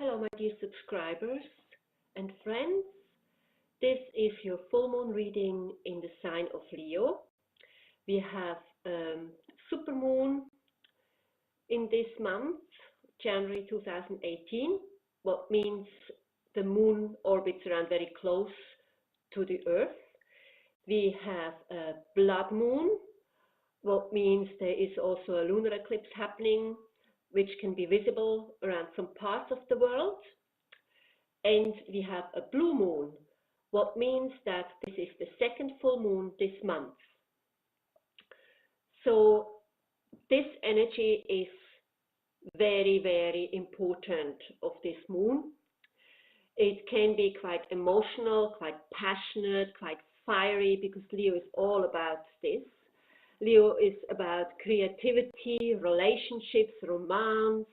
Hello, my dear subscribers and friends. This is your full moon reading in the sign of Leo. We have super moon in this month, January 2018, what means the moon orbits around very close to the earth. We have a blood moon, what means there is also a lunar eclipse happening, which can be visible around some parts of the world. And we have a blue moon, what means that this is the second full moon this month. So this energy is very, very important of this moon. It can be quite emotional, quite passionate, quite fiery, because Leo is all about this. Leo is about creativity, relationships, romance,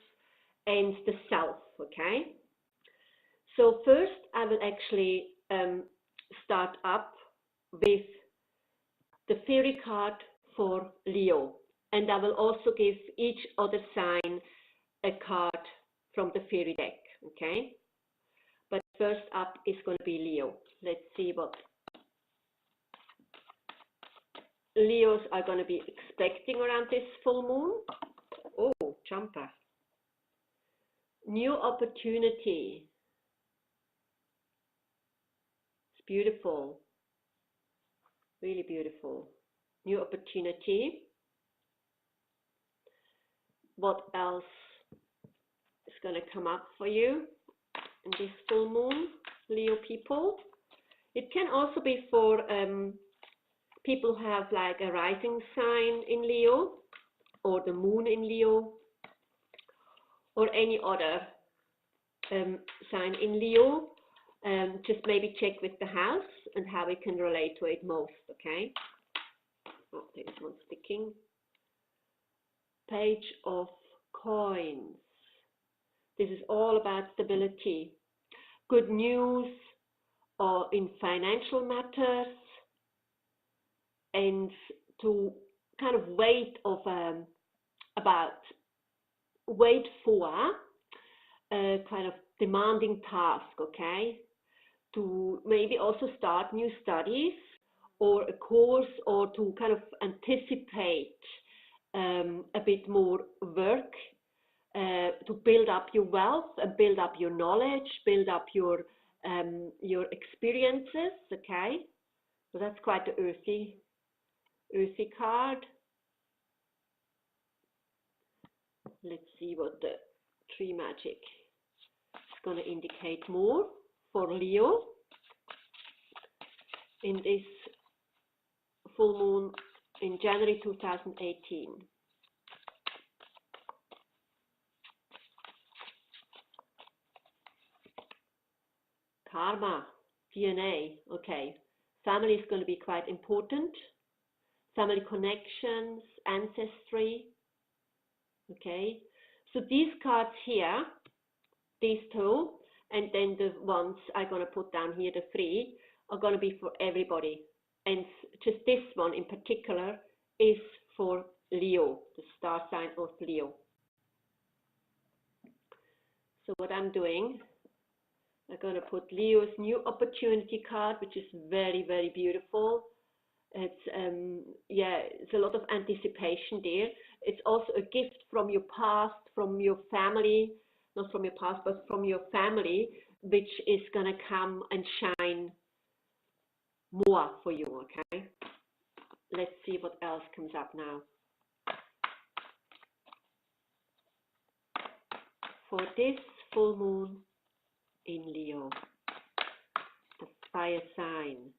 and the self, okay? So first I will actually start up with the fairy card for Leo. And I will also give each other sign a card from the fairy deck, okay? But first up is going to be Leo. Let's see what Leos are going to be expecting around this full moon. Oh, jumper. New opportunity. It's beautiful. Really beautiful. New opportunity. What else is going to come up for you in this full moon, Leo people? It can also be for people who have like a rising sign in Leo, or the moon in Leo, or any other sign in Leo. Just maybe check with the house and how we can relate to it most, okay? Oh, there's one sticking. Page of Coins. This is all about stability. Good news or in financial matters, and to kind of wait for a kind of demanding task, okay? To maybe also start new studies or a course, or to kind of anticipate a bit more work, to build up your wealth and build up your knowledge, build up your experiences, okay? So that's quite the earthy card. Let's see what the tree magic is going to indicate more for Leo in this full moon in January 2018. Karma, DNA, okay. Family is going to be quite important. Family connections, ancestry, okay. So these cards here, these two, and then the ones I'm going to put down here, the three, are going to be for everybody. And just this one in particular is for Leo, the star sign of Leo. So what I'm doing, I'm going to put Leo's new opportunity card, which is very, very beautiful. It's it's a lot of anticipation there. It's also a gift from your past, from your family, not from your past, but from your family, which is going to come and shine more for you, okay? Let's see what else comes up now. For this full moon in Leo, the fire sign.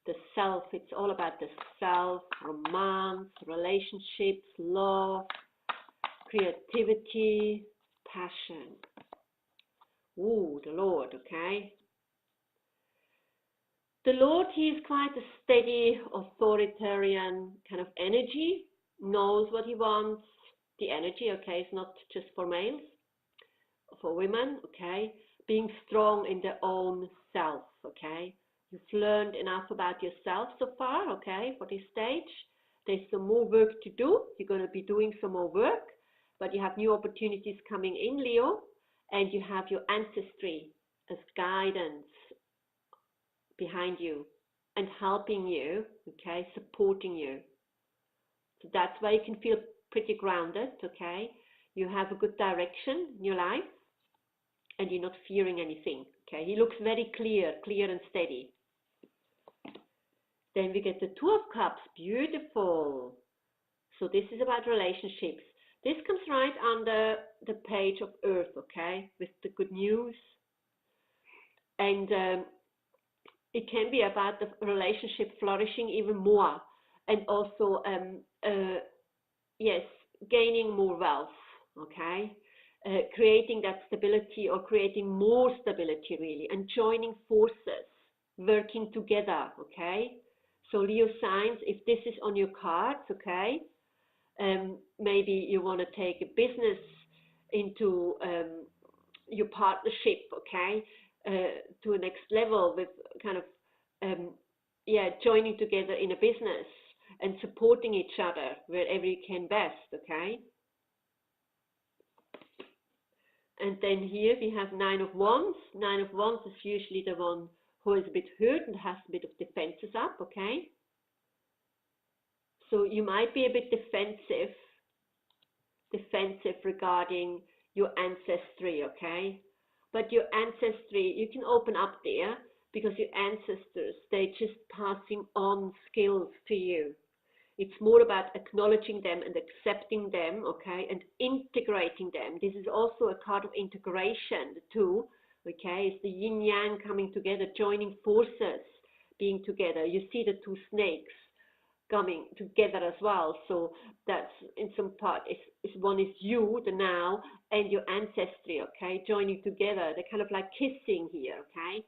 The self, it's all about the self, romance, relationships, love, creativity, passion. Ooh, the Lord, okay? The Lord, he is quite a steady, authoritarian kind of energy, knows what he wants. The energy, okay, is not just for males, for women, okay? Being strong in their own self, okay? You've learned enough about yourself so far, okay, for this stage. There's some more work to do. You're going to be doing some more work, but you have new opportunities coming in, Leo, and you have your ancestry as guidance behind you and helping you, okay, supporting you. So that's why you can feel pretty grounded, okay? You have a good direction in your life and you're not fearing anything, okay? He looks very clear and steady. Then we get the Two of Cups, beautiful. So this is about relationships. This comes right under the page of Earth, okay, with the good news. And it can be about the relationship flourishing even more, and also, yes, gaining more wealth, okay, creating that stability or creating more stability really, and joining forces, working together, okay. So Leo signs, if this is on your cards, okay, maybe you want to take a business into your partnership, okay, to a next level with kind of, yeah, joining together in a business and supporting each other wherever you can best, okay. And then here we have Nine of Wands. Nine of Wands is usually the one who is a bit hurt and has a bit of defenses up, okay. So you might be a bit defensive regarding your ancestry, okay? But your ancestry, you can open up there because your ancestors, they're just passing on skills to you. It's more about acknowledging them and accepting them, okay, and integrating them. This is also a card of integration, the two, okay? It's the yin yang coming together, joining forces, being together. You see the two snakes coming together as well. So that's in some part is one is you, the now, and your ancestry, okay, joining together. They're kind of like kissing here, okay.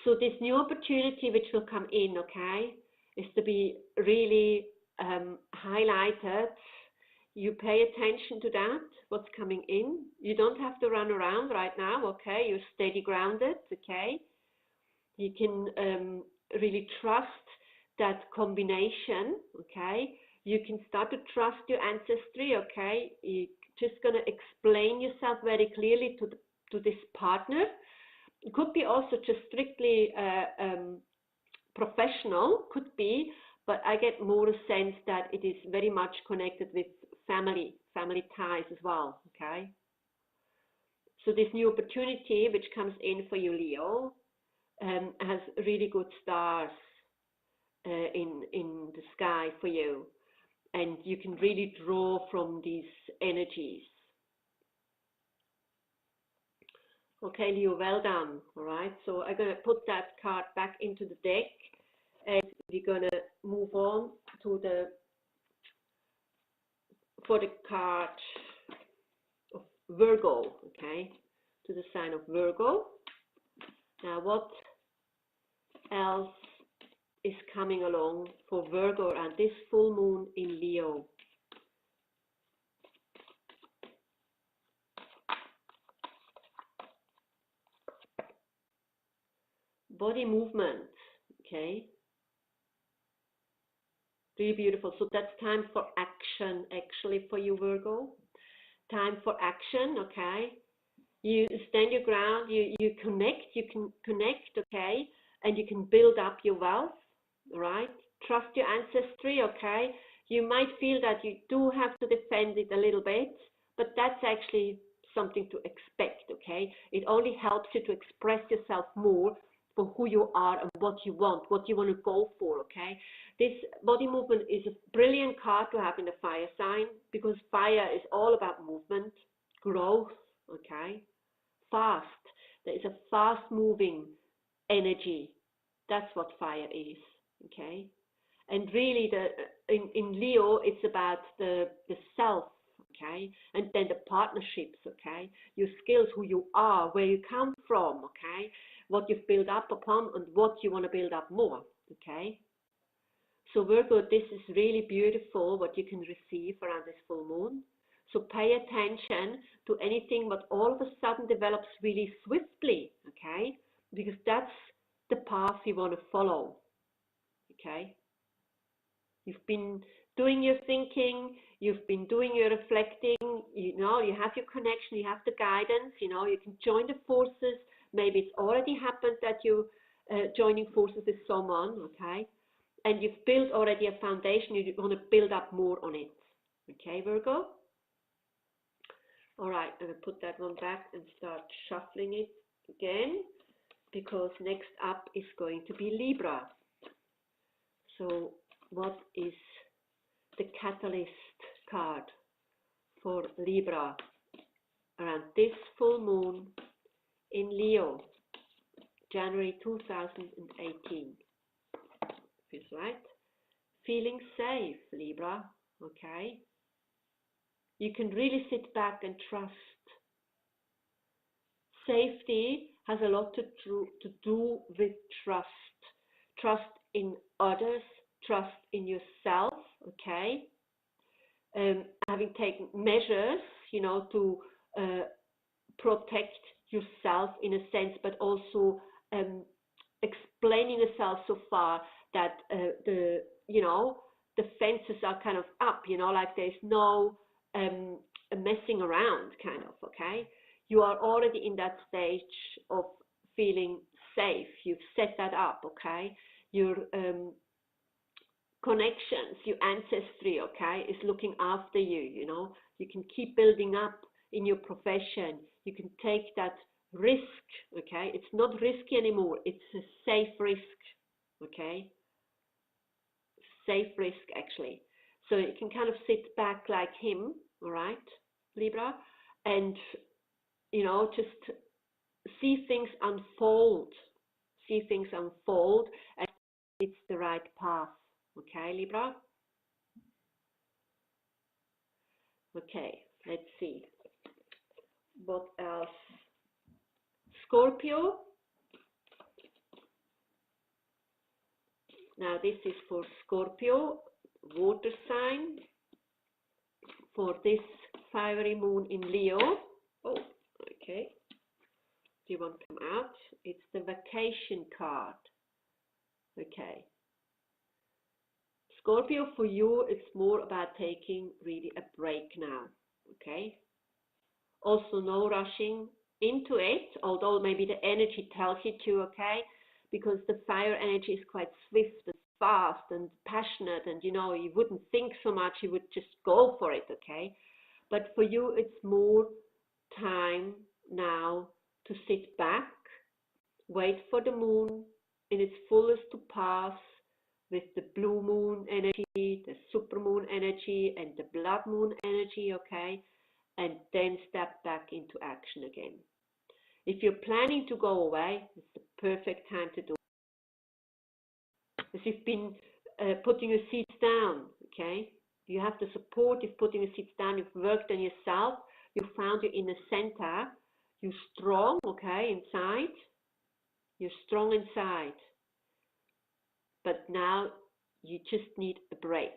So this new opportunity which will come in, okay, is to be really highlighted. You pay attention to that, what's coming in. You don't have to run around right now, okay. You're steady grounded, okay. You can really trust that combination, okay. You can start to trust your ancestry, okay. You're just going to explain yourself very clearly to this partner. It could be also just strictly professional, could be, but I get more a sense that it is very much connected with family ties as well, okay. So this new opportunity which comes in for you, Leo, has really good stars in the sky for you, and you can really draw from these energies. Okay, Leo, well done. All right, so I'm going to put that card back into the deck, and we're going to move on to for the card of Virgo, okay, to the sign of Virgo. Now, what else is coming along for Virgo and this full moon in Leo? Body movement, okay, really beautiful. So that's time for action actually for you, Virgo. Time for action, okay. You stand your ground, you can connect, okay, and you can build up your wealth, right? Trust your ancestry, okay. You might feel that you do have to defend it a little bit, but that's actually something to expect, okay. It only helps you to express yourself more for who you are and what you want to go for, okay. This body movement is a brilliant card to have in the fire sign, because fire is all about movement, growth, okay. Fast. There is a fast moving energy. That's what fire is, okay. And really in Leo, it's about the self, okay, and then the partnerships, okay, your skills, who you are, where you come from, okay, what you've built up upon and what you want to build up more, okay. So Virgo, this is really beautiful what you can receive around this full moon. So pay attention to anything what all of a sudden develops really swiftly, okay? Because that's the path you want to follow, okay? You've been doing your thinking, you've been doing your reflecting, you know, you have your connection, you have the guidance, you know, you can join the forces. Maybe it's already happened that you joining forces with someone, okay? And you've built already a foundation, you want to build up more on it. Okay, Virgo? All right, I'm going to put that one back and start shuffling it again, because next up is going to be Libra. So what is the catalyst card for Libra around this full moon in Leo, January 2018? Feels right. Feeling safe, Libra, okay? You can really sit back and trust. Safety has a lot to do with trust. Trust in others, trust in yourself, okay? Having taken measures, you know, to protect yourself in a sense, but also explaining yourself so far that the fences are kind of up, you know, like there's no messing around, kind of, okay? You are already in that stage of feeling safe. You've set that up, okay? Your connections, your ancestry, okay, is looking after you, you know. You can keep building up in your profession. You can take that risk, okay? It's not risky anymore. It's a safe risk, okay? Safe risk, actually. So you can kind of sit back like him, all right, Libra, and, you know, just see things unfold. See things unfold, and it's the right path, okay, Libra? Okay, let's see. What else? Scorpio. Now this is for Scorpio, water sign, for this fiery moon in Leo. Oh, okay. Do you want to come out? It's the vacation card. Okay. Scorpio, for you, it's more about taking really a break now. Okay. Also, no rushing into it, although maybe the energy tells you to, okay, because the fire energy is quite swift and fast and passionate, and you know, you wouldn't think so much, you would just go for it, okay? But for you, it's more time now to sit back, wait for the moon in its fullest to pass, with the blue moon energy, the supermoon energy, and the blood moon energy, okay? And then step back into action again. If you're planning to go away, it's the perfect time to do it. As you've been putting your seeds down, okay? You have the support, you've putting your seeds down, you've worked on yourself, you found your inner center, you're strong, okay, inside. You're strong inside. But now you just need a break,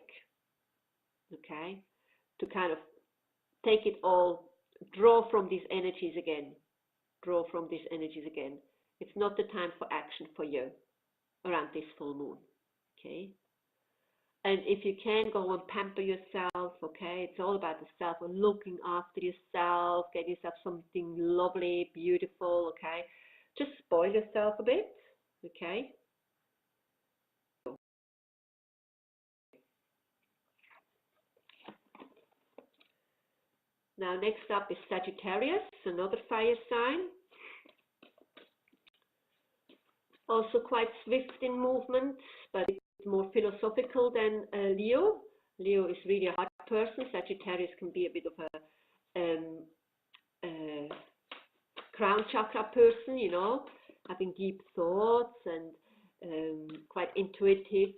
okay? To kind of take it all, draw from these energies again. Draw from these energies again. It's not the time for action for you around this full moon, okay? And if you can, go and pamper yourself, okay? It's all about the self, looking after yourself, get yourself something lovely, beautiful, okay? Just spoil yourself a bit, okay? Now, next up is Sagittarius, another fire sign. Also quite swift in movement, but it's more philosophical than Leo. Leo is really a hard person. Sagittarius can be a bit of a crown chakra person, you know, having deep thoughts and quite intuitive.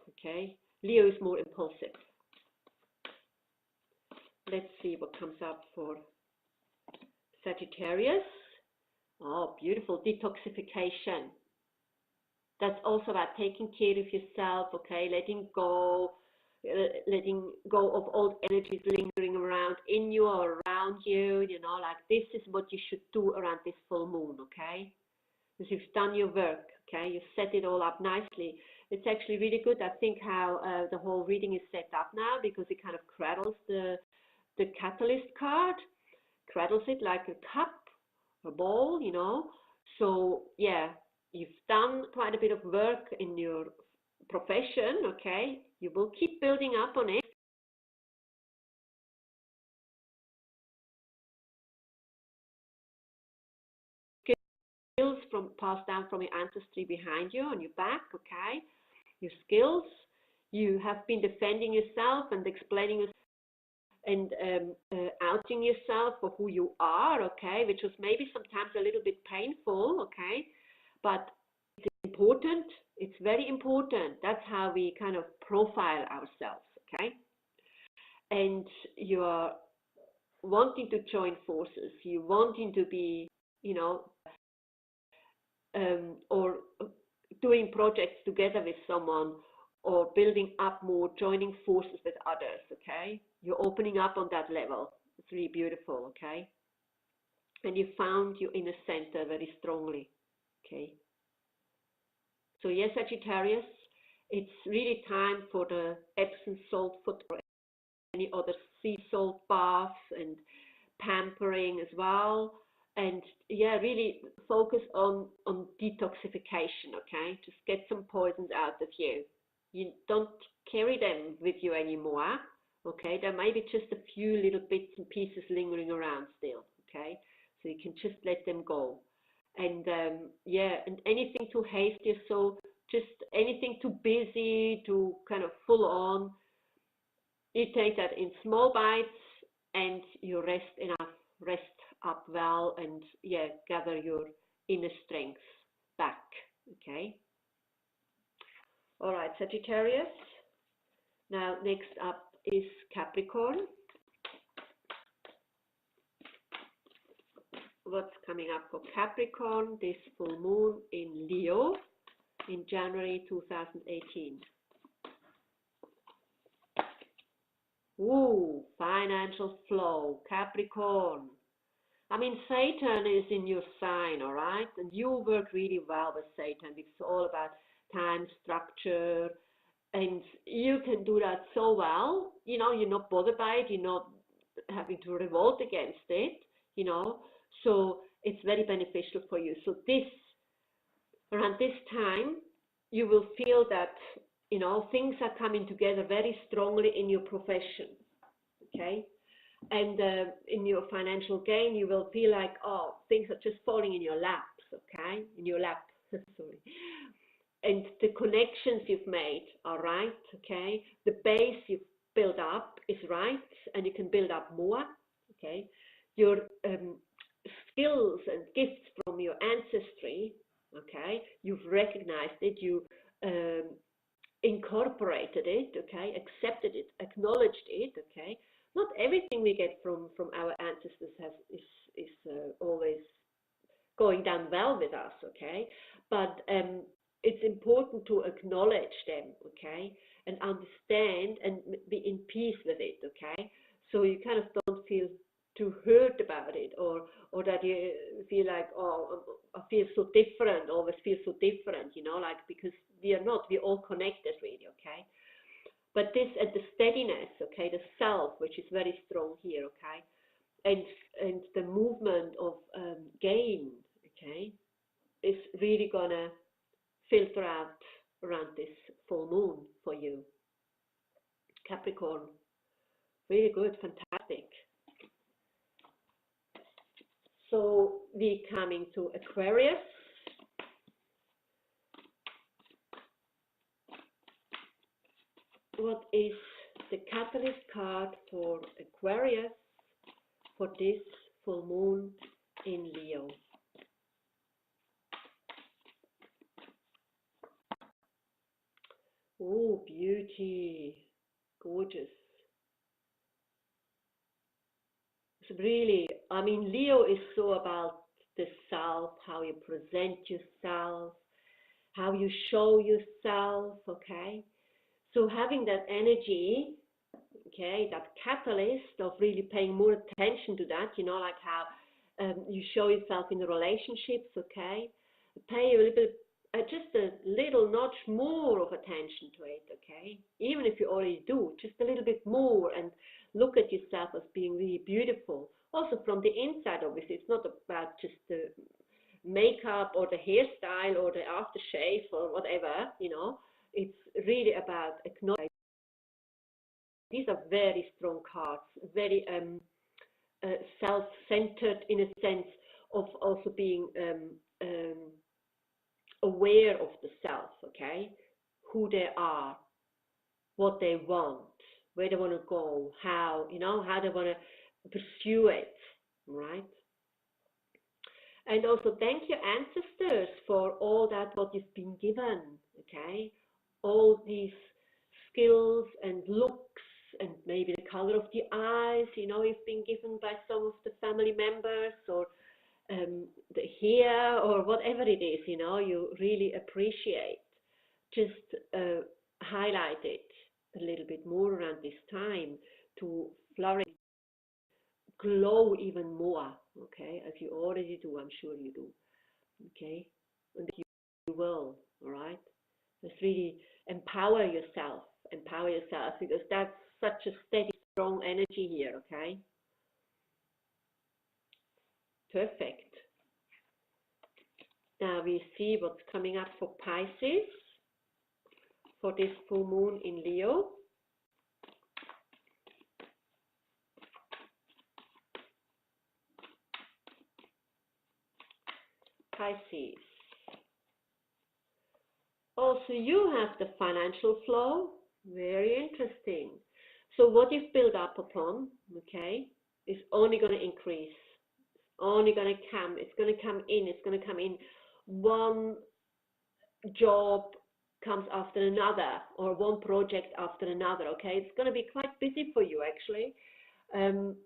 Okay, Leo is more impulsive. Let's see what comes up for Sagittarius. Oh, beautiful, detoxification. That's also about taking care of yourself, okay, letting go of old energies lingering around in you or around you, you know, like this is what you should do around this full moon, okay? Because you've done your work, okay? You've set it all up nicely. It's actually really good. I think how the whole reading is set up now, because it kind of cradles the catalyst card, cradles it like a cup, a ball, you know. So yeah, you've done quite a bit of work in your profession, okay? You will keep building up on it. Skills from passed down from your ancestry behind you on your back, okay? Your skills. You have been defending yourself and explaining yourself and outing yourself for who you are, okay? Which was maybe sometimes a little bit painful, okay? But it's important. It's very important. That's how we kind of profile ourselves, okay? And you are wanting to join forces. You wanting to be, you know, or doing projects together with someone, or building up more, joining forces with others, okay? You're opening up on that level. It's really beautiful, okay? And you found your inner center very strongly, okay? So yes, Sagittarius, it's really time for the Epsom salt foot or any other sea salt baths and pampering as well. And yeah, really focus on detoxification, okay? Just get some poisons out of you. You don't carry them with you anymore, okay? There may be just a few little bits and pieces lingering around still, okay? So you can just let them go. And yeah, and anything too hasty, so just anything too busy, too kind of full on, you take that in small bites and you rest up well, and yeah, gather your inner strength back, okay? All right, Sagittarius. Now, next up is Capricorn. What's coming up for Capricorn this full moon in Leo in January 2018? Ooh, financial flow, Capricorn. I mean, Satan is in your sign, all right? And you work really well with Satan. It's all about time structure, and you can do that so well. You know, you're not bothered by it. You're not having to revolt against it, you know. So it's very beneficial for you. So around this time, you will feel that, you know, things are coming together very strongly in your profession, okay? And in your financial gain, you will feel like, oh, things are just falling in your laps, okay? In your lap, sorry. And the connections you've made are right, okay? The base you've built up is right, and you can build up more, okay? Your skills and gifts from your ancestry, okay? You've recognized it, you incorporated it, okay? Accepted it, acknowledged it, okay? Not everything we get from our ancestors is always going down well with us, okay? But it's important to acknowledge them, okay? And understand and be in peace with it, okay? So you kind of don't feel too hurt about it, or that you feel like, oh, I feel so different, always feel so different, you know, like, because we're all connected really, okay? But this and the steadiness, okay, the self, which is very strong here, okay, and the movement of gain, okay, is really gonna filter out around this full moon for you, Capricorn. Really good, fantastic. So we're coming to Aquarius. What is the catalyst card for Aquarius for this full moon in Leo? Oh, beauty, gorgeous. It's really, I mean, Leo is so about the self, how you present yourself, how you show yourself, okay? So having that energy, okay, that catalyst of really paying more attention to that, you know, like how you show yourself in the relationships, okay? Pay a little bit just a little notch more of attention to it, okay? Even if you already do, just a little bit more, and look at yourself as being really beautiful. Also from the inside, obviously, it's not about just the makeup or the hairstyle or the aftershave or whatever, you know. It's really about acknowledging. These are very strong cards, very self-centered in a sense of also being aware of the self, okay? Who they are, what they want, where they want to go, how, you know, how they want to pursue it, right? And also thank your ancestors for all that what you've been given, okay? All these skills and looks and maybe the color of the eyes, you know, you've been given by some of the family members, or the hair, or whatever it is, you know, you really appreciate. Just highlight it a little bit more around this time to flourish, glow even more, okay, as you already do, I'm sure you do, okay, and you will, all right? Just really empower yourself, because that's such a steady, strong energy here, okay? Perfect. Now we see what's coming up for Pisces for this full moon in Leo. Pisces. Also, you have the financial flow. Very interesting. So what you've built up upon, okay, is only going to increase. Only going to come. It's going to come in. It's going to come in. One job comes after another, or one project after another, okay? It's going to be quite busy for you, actually. And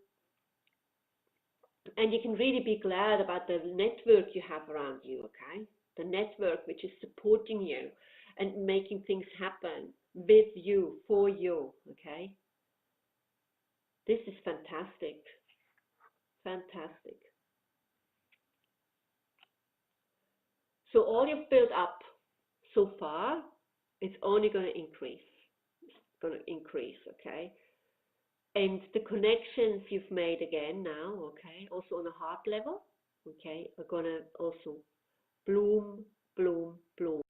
you can really be glad about the network you have around you, okay? The network which is supporting you and making things happen with you, for you, okay? This is fantastic. Fantastic. So all you've built up so far, it's only going to increase. It's going to increase, okay? And the connections you've made again now, okay, also on a heart level, okay, are going to also bloom, bloom, bloom.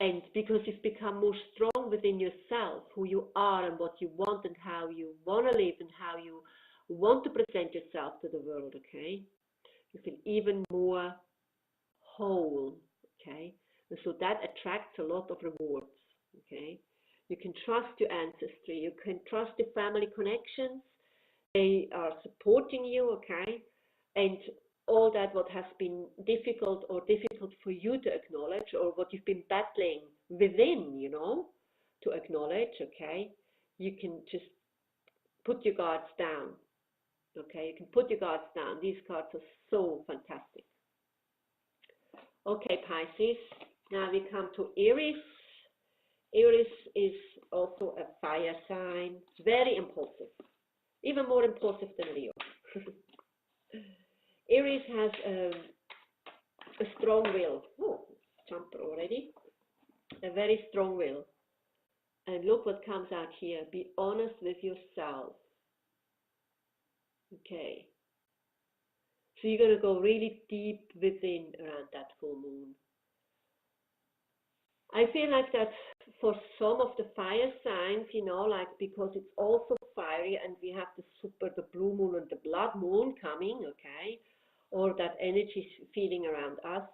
And because you've become more strong within yourself, who you are and what you want and how you want to live and how you want to present yourself to the world, okay, you feel even more whole, okay? And so that attracts a lot of rewards, okay? You can trust your ancestry, you can trust your family connections, they are supporting you, okay? And all that what has been difficult for you to acknowledge, or what you've been battling within, you know, to acknowledge, okay? You can just put your guards down, okay? You can put your guards down. These cards are so fantastic. Okay, Pisces, now we come to Aries. Aries is also a fire sign, very impulsive, even more impulsive than Leo. Aries has a strong will. Oh, jumper already. A very strong will. And look what comes out here. Be honest with yourself. Okay. So you're going to go really deep within around that full moon. I feel like that for some of the fire signs, you know, like because it's also fiery and we have the blue moon and the blood moon coming, okay, or that energy feeling around us,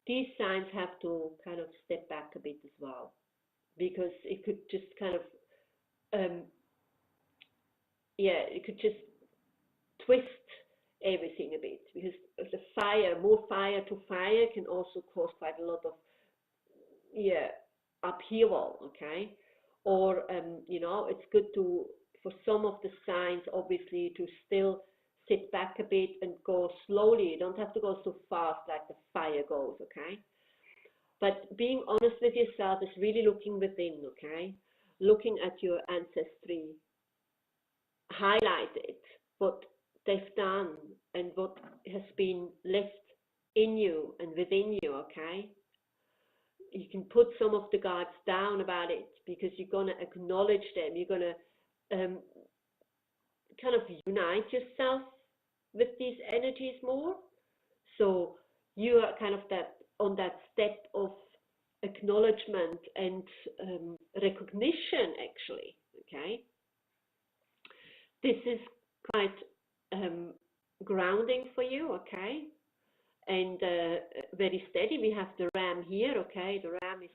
these signs have to kind of step back a bit as well, because it could just kind of, it could just twist everything a bit, because the fire, more fire to fire can also cause quite a lot of upheaval, okay? Or you know, it's good to, for some of the signs, obviously, to still sit back a bit and go slowly. You don't have to go so fast like the fire goes, okay? But being honest with yourself is really looking within, okay? Looking at your ancestry, highlight it, what they've done and what has been left in you and within you, okay? you can put some of the guards down about it, because you're going to acknowledge them. You're going to kind of unite yourself with these energies more. So you are kind of on that step of acknowledgement and recognition, actually. Okay, this is quite grounding for you. Okay, and very steady. We have the ram here. Okay, the ram is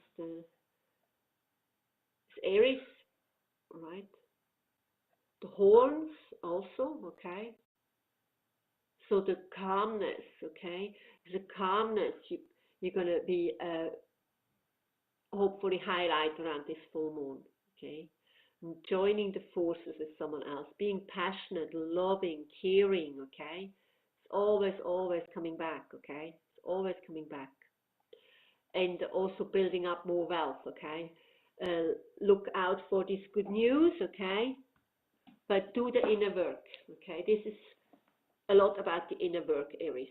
Aries, right? The horns also. Okay, so the calmness. Okay, the calmness you're going to be hopefully highlight around this full moon. Okay, and joining the forces with someone else, being passionate, loving, caring. Okay, it's always coming back. Okay, it's always coming back. And also building up more wealth. Okay, look out for this good news. Okay, but do the inner work. Okay, this is a lot about the inner work, Aries.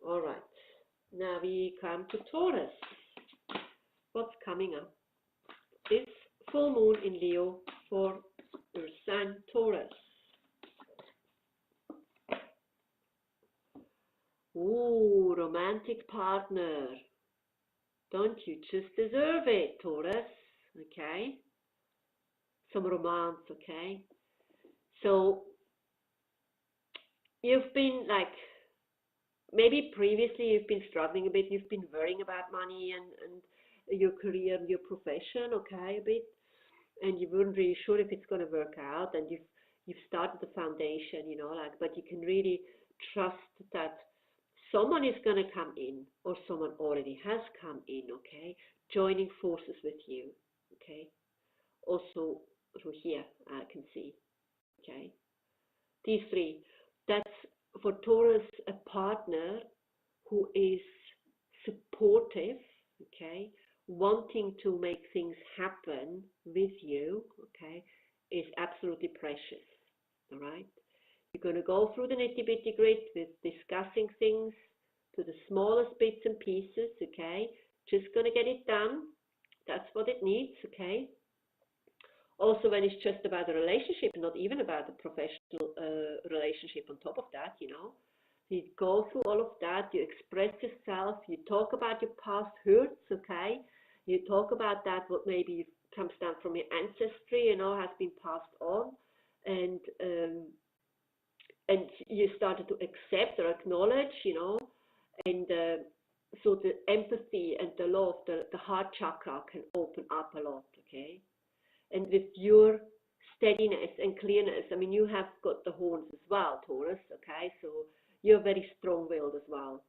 All right, now we come to Taurus. What's coming up? This full moon in Leo for your sign Taurus. Ooh, romantic partner. Don't you just deserve it, Taurus? Okay. Some romance, okay? So you've been like, maybe previously you've been struggling a bit, you've been worrying about money and your career and your profession, okay, a bit, and you weren't really sure if it's going to work out, and you've started the foundation, but you can really trust that someone is going to come in, or someone already has come in, okay, joining forces with you, okay. Also through here I can see, okay, these three. That's for Taurus, a partner who is supportive, okay, wanting to make things happen with you, okay, is absolutely precious, all right? You're going to go through the nitty-bitty grit with discussing things to the smallest bits and pieces, okay? Just going to get it done. That's what it needs, okay? Also, when it's just about a relationship, not even about a professional relationship on top of that, you go through all of that, you express yourself, you talk about your past hurts, okay? You talk about that, what maybe comes down from your ancestry, has been passed on, and you started to accept or acknowledge, and so the empathy and the love, the heart chakra can open up a lot, okay? And with your steadiness and clearness, I mean, you have got the horns as well, Taurus, okay? So you're very strong-willed as well,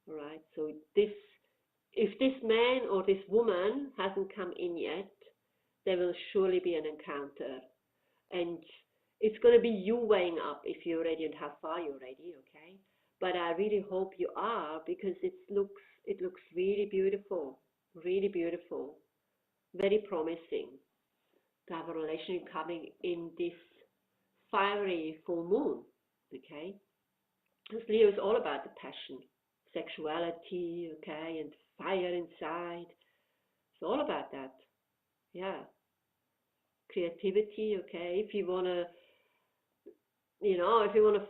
all right? So if this man or this woman hasn't come in yet, there will surely be an encounter. And it's going to be you weighing up if you're ready and how far you're ready, okay? But I really hope you are, because it looks really beautiful, very promising to have a relationship coming in this fiery full moon, okay? Because Leo is all about the passion, sexuality, okay, and fire inside. It's all about that, yeah. Creativity, okay. If you want to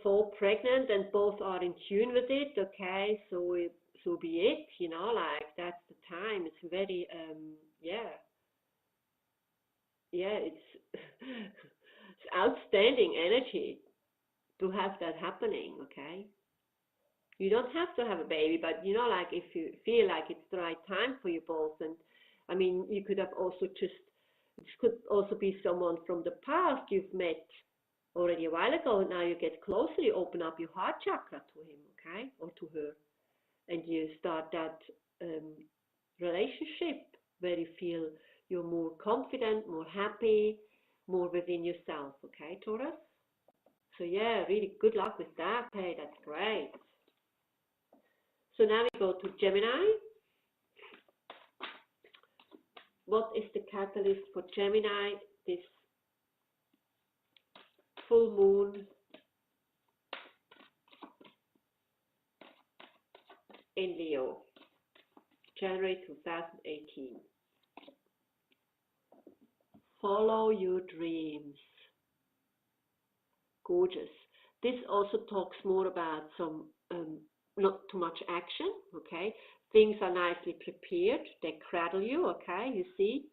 fall pregnant and both are in tune with it, okay, so be it, like that's the time. It's very, it's it's outstanding energy to have that happening, okay? You don't have to have a baby, but like if you feel like it's the right time for you both, and I mean, you could have also this could also be someone from the past you've met already a while ago, and now you get closer, you open up your heart chakra to him, okay, or to her, and you start that relationship where you feel you're more confident, more happy, more within yourself, okay, Taurus? So yeah, really good luck with that. Hey, that's great. So now we go to Gemini. What is the catalyst for Gemini, this full moon in Leo? January 2018. Follow your dreams. Gorgeous. This also talks more about some not too much action, okay? Things are nicely prepared. They cradle you, okay? You see,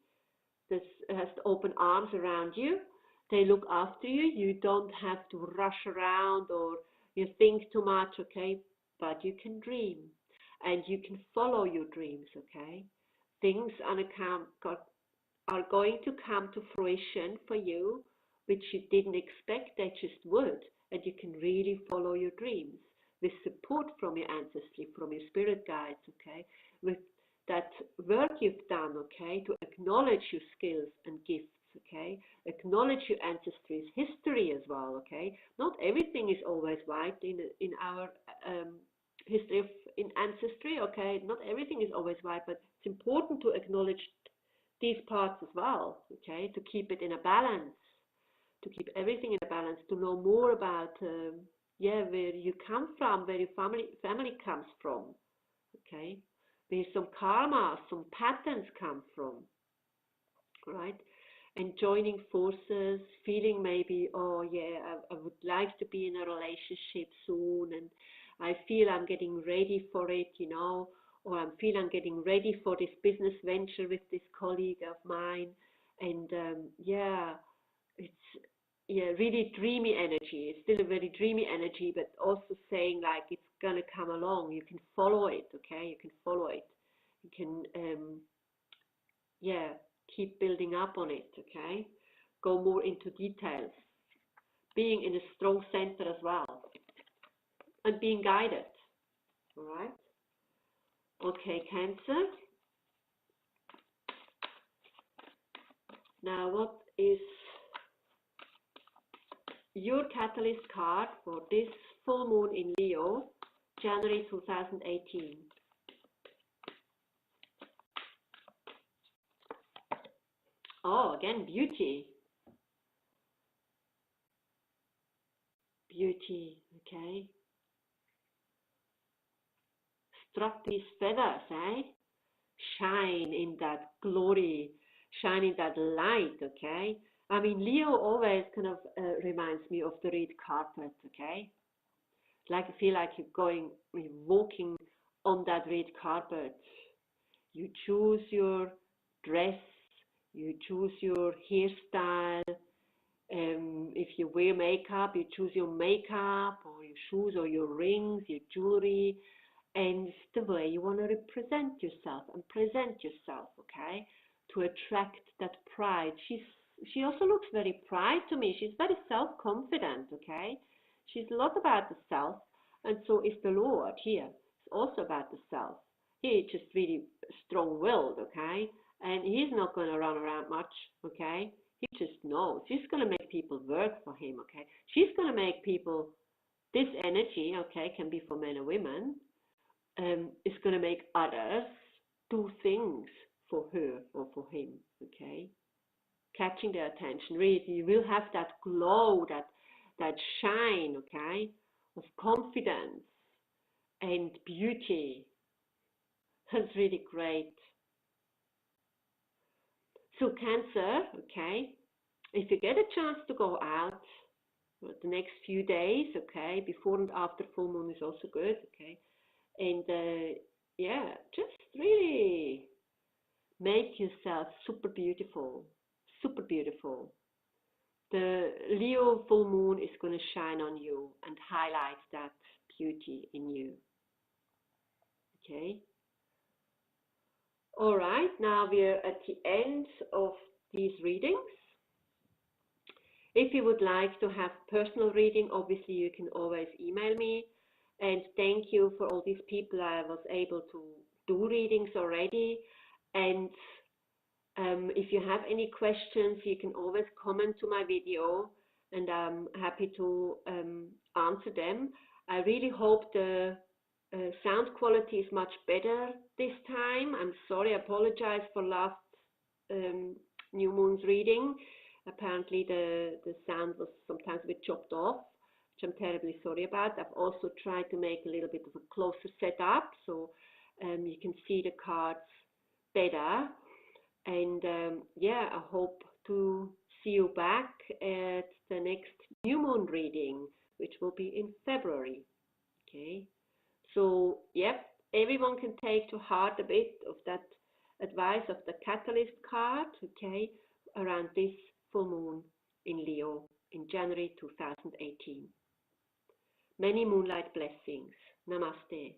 this has the open arms around you. They look after you. You don't have to rush around or you think too much, okay? But you can dream and you can follow your dreams, okay? Things are going to come to fruition for you, which you didn't expect, they just would. And you can really follow your dreams with support from your ancestry, from your spirit guides, okay? With that work you've done, okay, to acknowledge your skills and gifts, okay? Acknowledge your ancestry's history as well, okay? Not everything is always white in our history in ancestry, okay? Not everything is always white, but it's important to acknowledge these parts as well, okay, to keep it in a balance, to keep everything in a balance, to know more about, where you come from, where your family comes from, okay, where some karma, some patterns come from, right, and joining forces, feeling maybe, oh yeah, I would like to be in a relationship soon, and I feel I'm getting ready for it, you know, or I feel I'm getting ready for this business venture with this colleague of mine, and it's really dreamy energy. It's still a very dreamy energy, but also saying like it's gonna come along. You can follow it, okay? You can follow it. You can keep building up on it, okay? Go more into details. Being in a strong center as well, and being guided. All right. Okay, Cancer. Now, what is your catalyst card for this full moon in Leo, January 2018? Oh, again, beauty. Beauty, okay. Struck these feathers, eh? Shine in that glory, shine in that light, okay? I mean, Leo always kind of reminds me of the red carpet, okay? Like you feel like you're walking on that red carpet. You choose your dress, you choose your hairstyle. If you wear makeup, you choose your makeup or your shoes or your rings, your jewelry, and it's the way you want to represent yourself and present yourself, okay, to attract that pride. She also looks very pride to me. She's very self-confident, okay. She's a lot about the self, and so is the Lord here. It's also about the self. He's just really strong-willed, okay, and he's not going to run around much, okay. He just knows. He's going to make people work for him, okay. She's going to make people, this energy, okay, can be for men and women, is going to make others do things for her or for him, okay? Catching their attention. Really, you will have that glow, that shine, okay, of confidence and beauty. That's really great. So Cancer, okay, if you get a chance to go out the next few days, okay, before and after full moon is also good, okay, and just really make yourself super beautiful, super beautiful. The Leo full moon is going to shine on you and highlight that beauty in you. Okay. All right, now we're at the end of these readings. If you would like to have personal reading, obviously you can always email me. And thank you for all these people I was able to do readings already. And if you have any questions, you can always comment to my video, and I'm happy to answer them. I really hope the sound quality is much better this time. I'm sorry, I apologize for last new moon's reading. Apparently the sound was sometimes a bit chopped off, which I'm terribly sorry about. I've also tried to make a little bit of a closer setup, so You can see the cards better. And yeah, I hope to see you back at the next new moon reading, which will be in February. Okay. So, yep, everyone can take to heart a bit of that advice of the Catalyst card, okay, around this full moon in Leo in January 2018. Many moonlight blessings. Namaste.